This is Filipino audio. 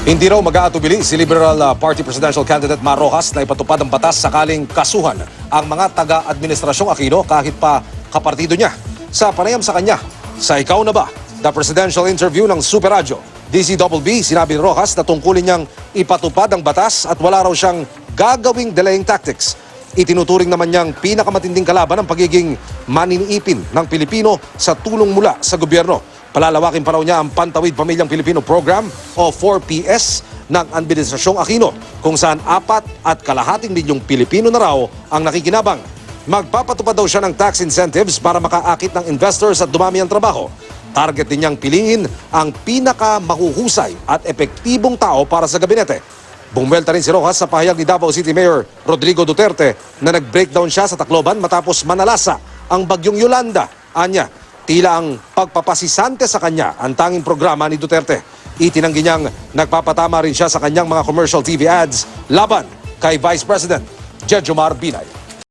Hindi raw mag-aatubili si Liberal Party Presidential Candidate Mar Rojas na ipatupad ang batas sakaling kasuhan ang mga taga-administrasyong Aquino kahit pa kapartido niya. Sa panayam sa kanya, sa Ikaw na Ba? The presidential interview ng Super Radio, DCBB, sinabi ni Rojas na tungkulin niyang ipatupad ang batas at wala raw siyang gagawing delaying tactics. Itinuturing naman niyang pinakamatinding kalaban ang pagiging maniniipin ng Pilipino sa tulong mula sa gobyerno. Palalawakin pa raw niya ang Pantawid Pamilyang Pilipino Program o 4PS ng Administrasyong Aquino kung saan 4.25 milyong Pilipino na raw ang nakikinabang. Magpapatupad daw siya ng tax incentives para makaakit ng investors at dumami ang trabaho. Target din niyang piliin ang pinakamahuhusay at epektibong tao para sa gabinete. Bumwelta rin si Rojas sa pahayag ni Davao City Mayor Rodrigo Duterte na nag-breakdown siya sa Tacloban matapos manalasa ang bagyong Yolanda. Anya, tila ang pagpapasisante sa kanya ang tanging programa ni Duterte. Itinanggi niyang nagpapatama rin siya sa kanyang mga commercial TV ads laban kay Vice President Jejomar Binay.